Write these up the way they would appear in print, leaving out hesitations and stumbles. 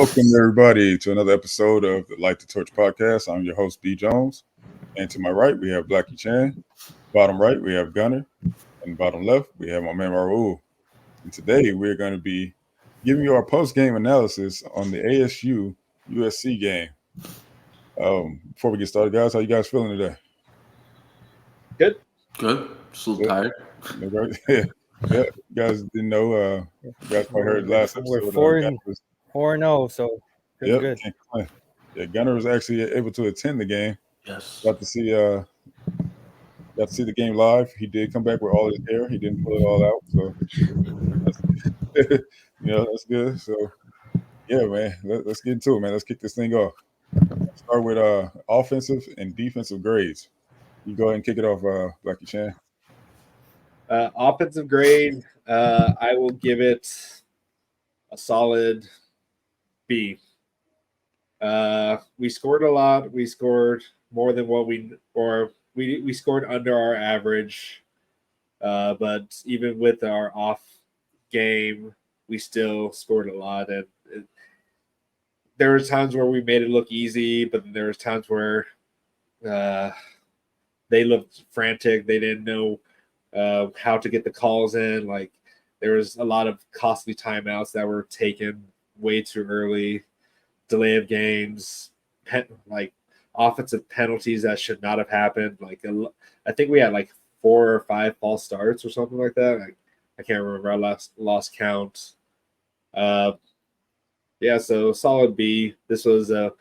Welcome, everybody, to another episode of the Light the Torch podcast. I'm your host, B. Jones. And to my right, we have Blackie Chan. Bottom right, we have Gunner. And bottom left, we have my man, Raul. And today, we're going to be giving you our post-game analysis on the ASU USC game. Before we get started, guys, how you guys feeling today? Good. Just a little tired. Yeah. You guys didn't know. You guys probably heard last episode. We're 4-0, so good. Can't complain. Yeah, Gunner was actually able to attend the game. Yes. Got to see the game live. He did come back with all his hair. He didn't pull it all out, so that's good. So yeah, man, let's get into it, man. Let's kick this thing off. Start with offensive and defensive grades. You go ahead and kick it off, Blackie Chan. Offensive grade, I will give it a solid B. We scored a lot. We scored more than what we scored under our average. But even with our off game, we still scored a lot. And there were times where we made it look easy, but then there was times where they looked frantic. They didn't know how to get the calls in. Like, there was a lot of costly timeouts that were taken way too early, delay of games, offensive penalties that should not have happened. Like, I think we had like 4 or 5 false starts or something like that. I can't remember. I lost count. So solid B. This was a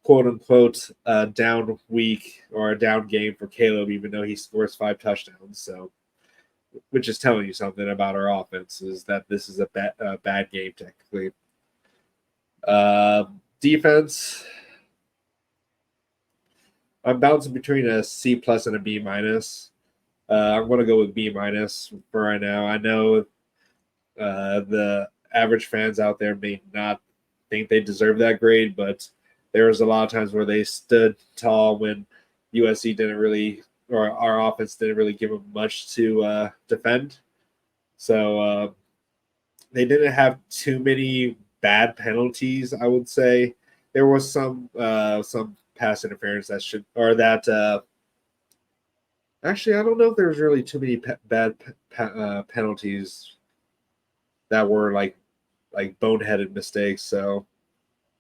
quote unquote down week or a down game for Caleb, even though he scores 5 touchdowns. So, which is telling you something about our offense, is that this is a bad game technically. Defense, I'm bouncing between a C plus and a B minus. I'm going to go with B minus for right now. I know the average fans out there may not think they deserve that grade, but there was a lot of times where they stood tall when USC didn't really, or our offense didn't really give them much to defend. So they didn't have too many bad penalties, I would say. There was some pass interference actually, I don't know if there's really too many bad penalties that were like boneheaded mistakes. So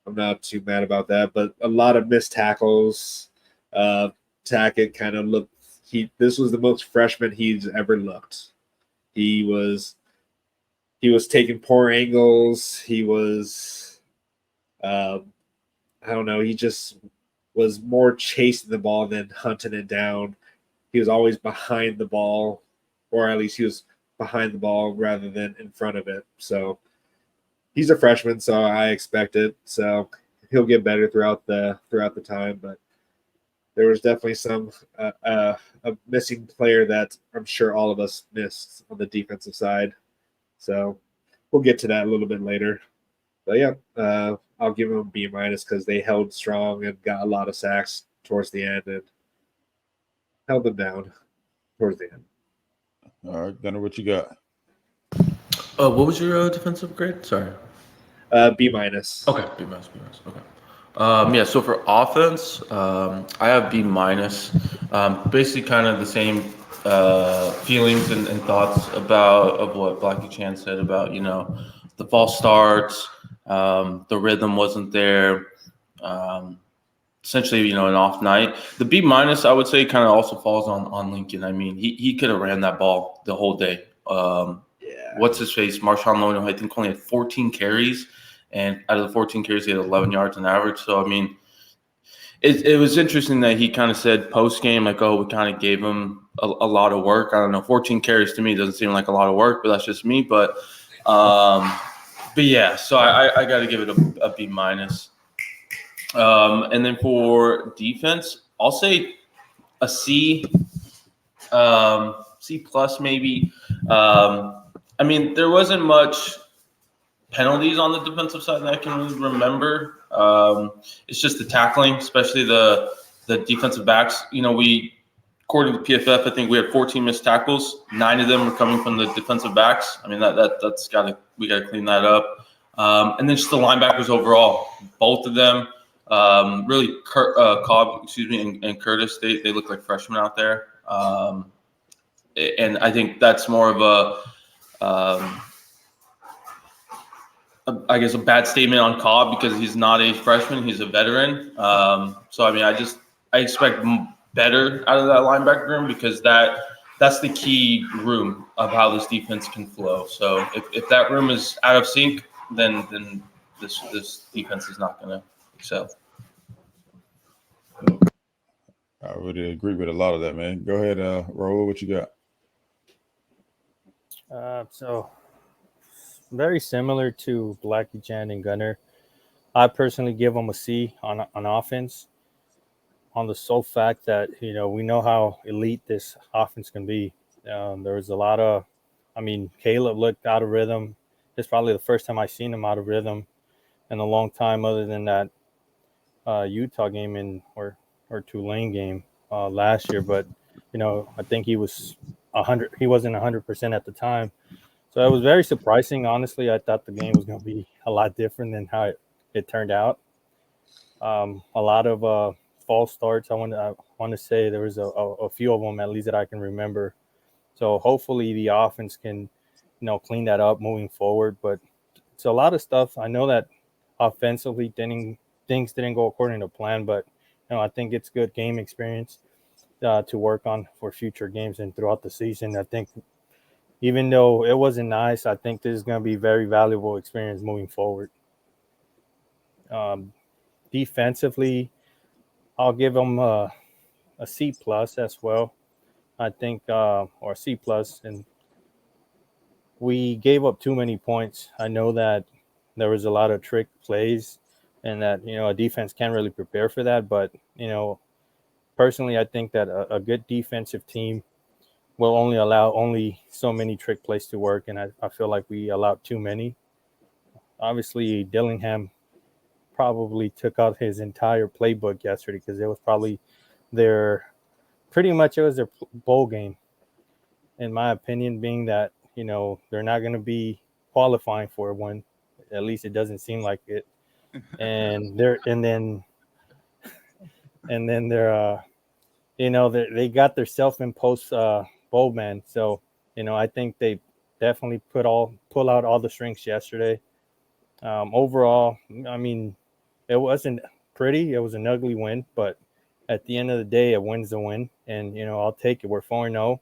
I'm not too mad about that. But a lot of missed tackles. Tackett kind of looked. This was the most freshman he's ever looked. He was taking poor angles. He was, I don't know. He just was more chasing the ball than hunting it down. He was always behind the ball, or at least he was behind the ball rather than in front of it. So he's a freshman, so I expect it. So he'll get better throughout the time. But there was definitely a missing player that I'm sure all of us missed on the defensive side. So we'll get to that a little bit later. But yeah, I'll give them a B minus because they held strong and got a lot of sacks towards the end and held them down towards the end. All right, Gunner, what you got? What was your defensive grade? Sorry. B minus. Okay, B minus. Okay. So for offense, I have B minus. Basically, kind of the same feelings and thoughts of what Blackie Chan said about the false starts, the rhythm wasn't there. Essentially, an off night. The B minus, I would say, kind of also falls on Lincoln. I mean, he could have ran that ball the whole day. What's his face? Marshawn Lone, I think, only had 14 carries, and out of the 14 carries, he had 11 yards on average. So, I mean, it was interesting that he kind of said post game, like, oh, we kind of gave him a lot of work. I don't know, 14 carries to me doesn't seem like a lot of work, but that's just me. But yeah, so I got to give it a B minus. And then for defense, I'll say a C, C plus maybe. I mean, there wasn't much penalties on the defensive side that I can really remember. It's just the tackling, especially the defensive backs. According to PFF, I think we had 14 missed tackles. 9 of them were coming from the defensive backs. I mean, we got to clean that up. And then just the linebackers overall, both of them, really Cobb, and Curtis, they look like freshmen out there. And I think that's more of I guess a bad statement on Cobb because he's not a freshman; he's a veteran. So I mean, I expect better out of that linebacker room because that's the key room of how this defense can flow. So if that room is out of sync, then this defense is not going to excel. I would agree with a lot of that, man. Go ahead, Raul, what you got? So very similar to Blackie, Jan, and Gunner. I personally give them a C on offense, on the sole fact that we know how elite this offense can be. There was a lot of, Caleb looked out of rhythm. It's probably the first time I've seen him out of rhythm in a long time, other than that Utah game or Tulane game last year. But I think he was 100. He wasn't 100% at the time. So it was very surprising. Honestly, I thought the game was going to be a lot different than how it turned out. A lot of false starts. I want to say there was a few of them at least that I can remember. So hopefully the offense can, clean that up moving forward. But it's a lot of stuff. I know that offensively things didn't go according to plan, but I think it's good game experience to work on for future games and throughout the season. I think even though it wasn't nice, I think this is going to be very valuable experience moving forward. Defensively, I'll give them a C plus as well. I think, or C plus, and we gave up too many points. I know that there was a lot of trick plays, and that a defense can't really prepare for that. But personally, I think that a good defensive team will only allow so many trick plays to work, and I feel like we allowed too many. Obviously, Dillingham probably took out his entire playbook yesterday because it was probably their bowl game, in my opinion, being that they're not going to be qualifying for one. At least it doesn't seem like it. And then they're they got their self-imposed bowl ban. So I think they definitely pull out all the strengths yesterday. Overall, I mean, it wasn't pretty. It was an ugly win, but at the end of the day, a win's a win, and I'll take it. We're 4-0.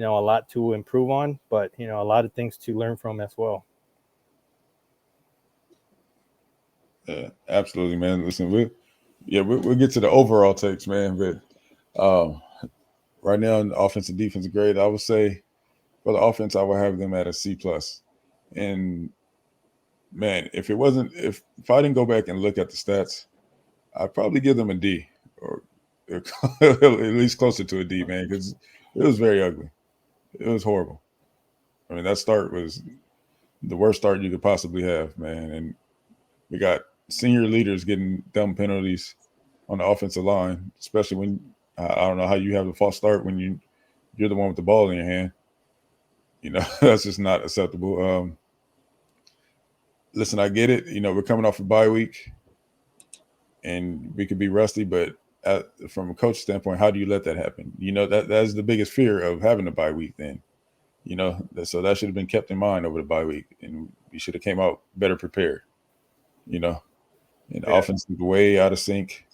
A lot to improve on, but a lot of things to learn from as well. Yeah, absolutely, man. Listen, we'll get to the overall takes, man. But right now, in offense and defense grade, I would say for the offense, I would have them at a C plus. And man, if I didn't go back and look at the stats, I'd probably give them a D, or at least closer to a D, man, because it was very ugly. It was horrible. I mean, that start was the worst start you could possibly have, man. And we got senior leaders getting dumb penalties on the offensive line, especially when I don't know how you have a false start when you're the one with the ball in your hand. That's just not acceptable. Listen, I get it. We're coming off a bye week, and we could be rusty, but from a coach standpoint, how do you let that happen? That's the biggest fear of having a bye week then. So that should have been kept in mind over the bye week, and we should have came out better prepared. And the offense was way out of sync,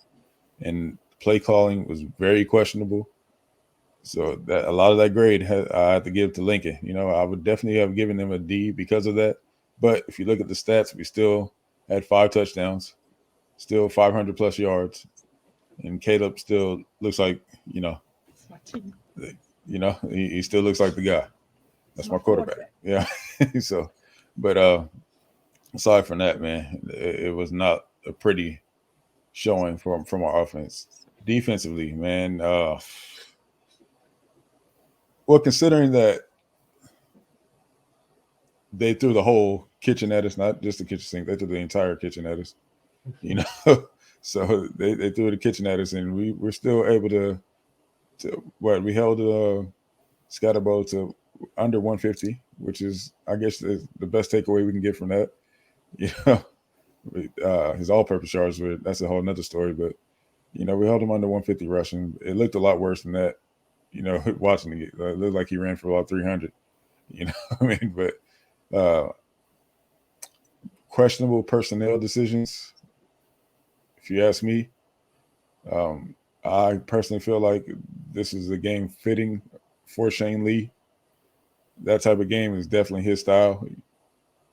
and play calling was very questionable. So that a lot of that grade I have to give to Lincoln. I would definitely have given them a D because of that. But if you look at the stats, we still had 5 touchdowns, still 500 plus yards, and Caleb still looks like he still looks like the guy. That's my quarterback. Yeah. So, but aside from that, man, it was not a pretty showing from our offense. Defensively, man, well, considering that they threw the whole kitchen at us, not just the kitchen sink, they threw the entire kitchen at us, So they threw the kitchen at us, and we were still able to we held Scatterbo to under 150, which is, I guess, the best takeaway we can get from that. You know, his all-purpose yards that's a whole nother story. But we held him under 150 rushing. It looked a lot worse than that. Watching it, it looked like he ran for about 300. I mean, but questionable personnel decisions. If you ask me, I personally feel like this is a game fitting for Shane Lee. That type of game is definitely his style.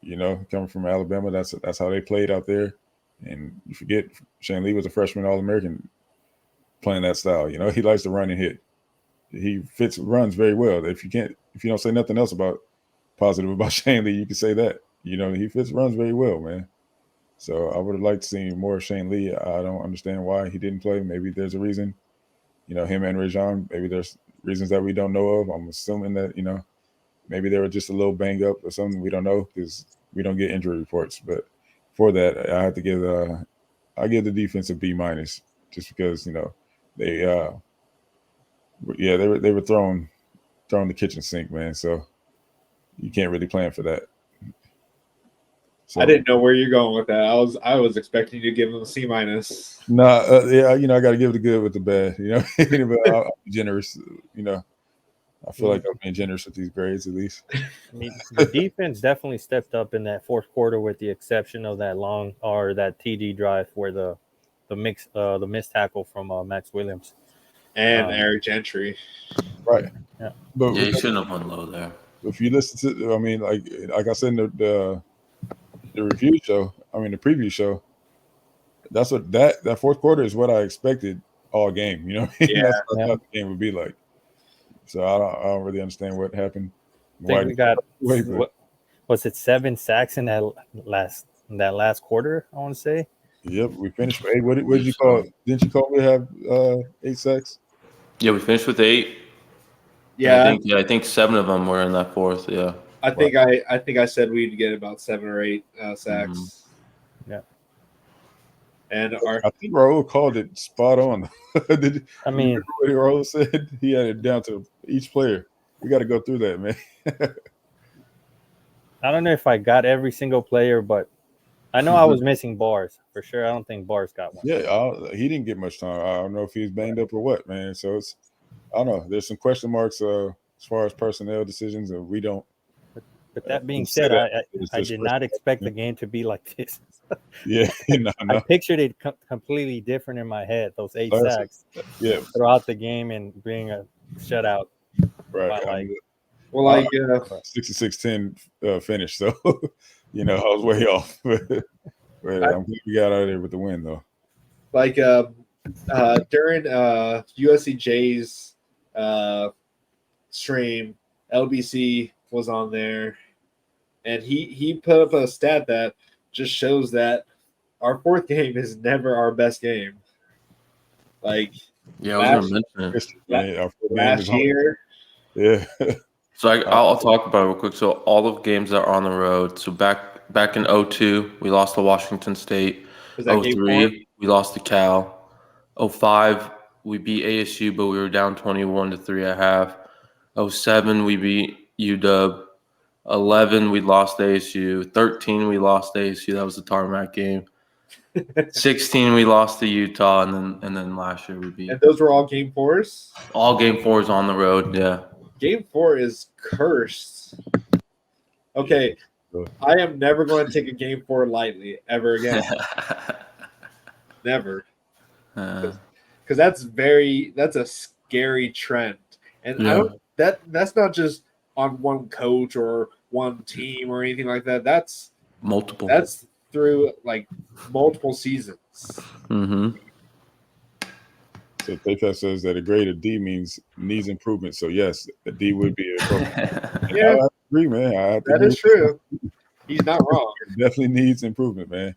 Coming from Alabama, that's how they played out there. And you forget Shane Lee was a freshman All-American playing that style. He likes to run and hit. He runs very well. If you don't say nothing else positive about Shane Lee, you can say that. He runs very well, man. So I would have liked to see more of Shane Lee. I don't understand why he didn't play. Maybe there's a reason. Him and Rajon, maybe there's reasons that we don't know of. I'm assuming that, maybe they were just a little banged up or something. We don't know because we don't get injury reports. But for that, I have to give the defense a B-, just because they they were throwing the kitchen sink, man. So you can't really plan for that. So, I didn't know where you're going with that. I was expecting you to give them a C-. Nah, I got to give the good with the bad. But I'll be generous. I feel like I'm being generous with these grades at least. I mean, the defense definitely stepped up in that fourth quarter, with the exception of that that TD drive where the missed tackle from Max Williams and Eric Gentry. Right. Yeah. But you shouldn't have went low there. If you listen to, I mean, like I said in the review show, the preview show, that's what that fourth quarter is what I expected all game. Yeah. That's what the game would be like. So I don't really understand what happened. I think we got was it 7 sacks in that last quarter? I want to say. Yep, we finished with 8. What did you call it? Didn't you call we have 8 sacks? Yeah, we finished with 8. Yeah, I think 7 of them were in that fourth. Yeah, I think I said we'd get about 7 or 8 sacks. Mm-hmm. Yeah, and I think Raul called it spot on. Did you remember what Raul said? He had it down to each player. We got to go through that, man. I don't know if I got every single player, but I know I was missing Bars for sure. I don't think Bars got one. Yeah, he didn't get much time. I don't know if he's banged up or what, man. So I don't know. There's some question marks as far as personnel decisions, and we don't. But that being said, I did not expect the game to be like this. Yeah, no. I pictured it completely different in my head. Those 8 sacks, throughout the game and being a shutout. Right. Well, like 66-10 finish. So I was way off. But I'm glad we got out of there with the win, though. Like during USC J's stream, LBC was on there, and he put up a stat that just shows that our fourth game is never our best game. Like, yeah, I was going to mention it. Last year. Yeah. So I'll talk about it real quick. So all of games that are on the road. So back in 2002, we lost to Washington State. 2003, we lost to Cal. 2005, we beat ASU, but we were down 21-3 at half. 2007, we beat UW. 2011, we lost to ASU. 2013, we lost to ASU. That was the tarmac game. 2016, we lost to Utah, and then last year we beat. And those were all game 4s? All game 4s on the road, yeah. Game 4 is cursed. Okay, I am never going to take a game 4 lightly ever again. Never. Because that's a scary trend, and that's not just on one coach or one team or anything like that. That's multiple. That's through like multiple seasons. Mm-hmm. So PayPal says that a grade of D needs improvement. So yes, a D would be Yeah, I agree, man. That is true. He's not wrong. It definitely needs improvement, man.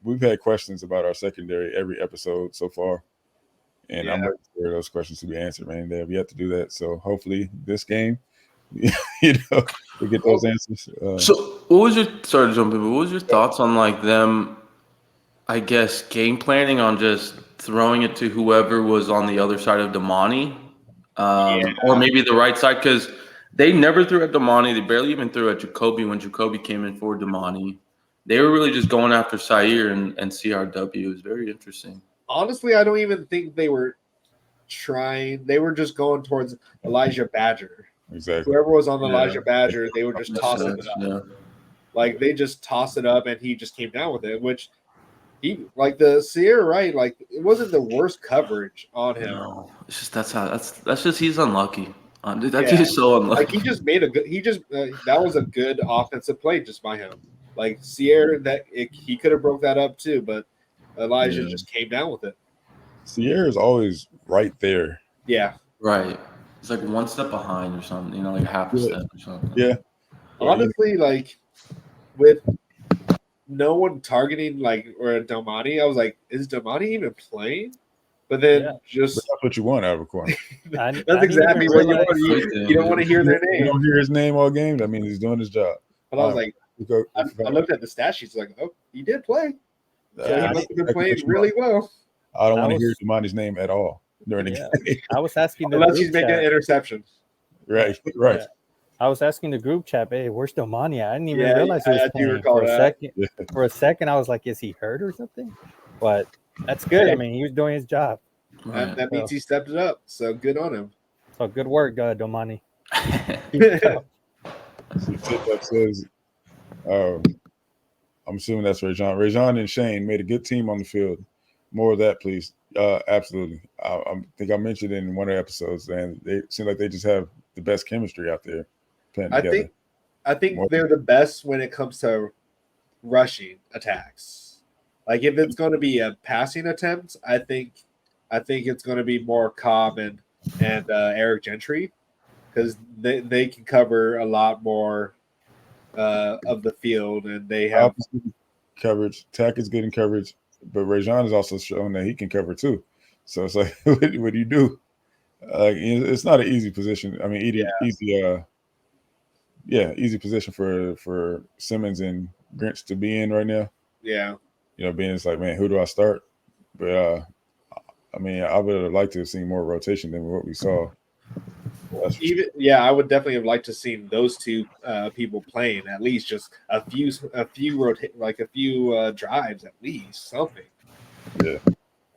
We've had questions about our secondary every episode so far, and I'm ready for those questions to be answered, man. They have yet to do that. So hopefully this game, we get those answers. So what was your thoughts on like them, I guess, game planning on just throwing it to whoever was on the other side of Damani, or maybe the right side, because they never threw at Damani. They barely even threw at Jacoby when Jacoby came in for Damani. they were really just going after Sair and CRW. It was very interesting. Honestly, I don't even think they were trying. They were just going towards Elijah Badger. Exactly. Whoever was on Yeah. Elijah Badger, they were just tossing it up. Yeah. Like they just tossed it up, and he just came down with it. Which he like the Sierra Wright, like it wasn't the worst coverage on him. No, it's just that's just he's unlucky. That's Yeah. just so unlucky. Like he just made a good. He just that was a good offensive play just by him. Like Sierra, he could have broke that up too, but Elijah just came down with it. Sierra's always right there. Yeah. Right. It's like one step behind or something, like half a step or something. Yeah. Honestly, like with no one targeting or Domani, I was like, is Domani even playing? But then But that's what you want out of a corner. that's exactly what you want. You don't want to hear their name. You don't hear his name all game. That means he's doing his job. But I was like, I looked at the stat sheets, like, oh, he did play. So he must have been playing really well. I don't want to hear Domani's name at all during the game. I was asking unless he's making an interception. Right. Yeah. I was asking the group chat, hey, where's Domani? I didn't even realize he was playing for a second. Yeah. For a second, I was like, is he hurt or something? But that's good. I mean, he was doing his job. Right. That means he stepped it up. So good on him. So good work, Domani. Tip-up says, I'm assuming that's Rajon. Rajon and Shane made a good team on the field. More of that, please. Absolutely. I think I mentioned in one of the episodes, and they seem like they just have the best chemistry out there playing together. I think they're the best when it comes to rushing attacks. Like if it's going to be a passing attempt, I think it's going to be more Cobb and Eric Gentry because they can cover a lot more of the field, and they have coverage. Tack is getting coverage, but Rajon has also shown that he can cover too. So it's like, what do you do? It's not an easy position. I mean, easy position for Simmons and Grinch to be in right now. Yeah, being it's like, man, who do I start? But I mean, I would have liked to have seen more rotation than what we saw. I would definitely have liked to seen those two people playing at least just a few drives at least something. Yeah,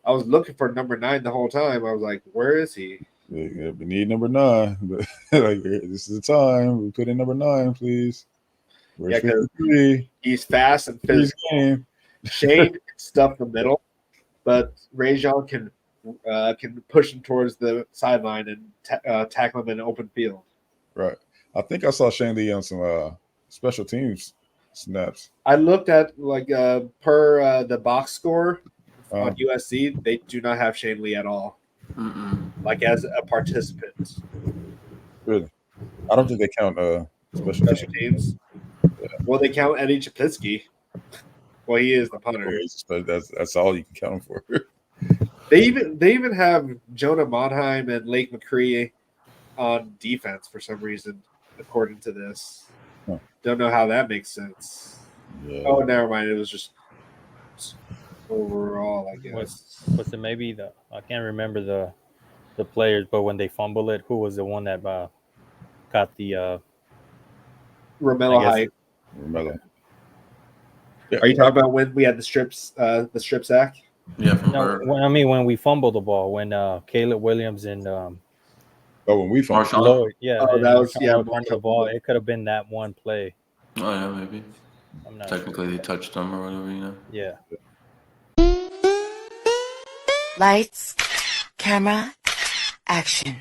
I was looking for number 9 the whole time. I was like, where is he? Yeah, we need number 9, but like this is the time we put in number 9, please. Because he's fast and physical. Shane stuff the middle, but Rajon can push him towards the sideline and tackle him in an open field. Right. I think I saw Shane Lee on some special teams snaps. I looked at per the box score on USC, they do not have Shane Lee at all. Like as a participant. Really? I don't think they count special teams. Yeah. Well, they count Eddie Chapitsky. Well, he is the punter. That's all you can count him for. They even have Jonah Monheim and Lake McCree on defense for some reason, according to this. Huh. Don't know how that makes sense. Yeah. Oh, never mind. It was just overall, I guess. Was it maybe I can't remember the players, but when they fumble it, who was the one that got the Romello Height? Romello. Yeah. Are you talking about when we had the strip sack? Yeah. When we fumbled the ball, when Caleb Williams and when we fumbled Lloyd, that was the ball. It could have been that one play. Oh yeah, maybe. I'm not technically sure. They touched them or whatever, Yeah. Lights, camera, action.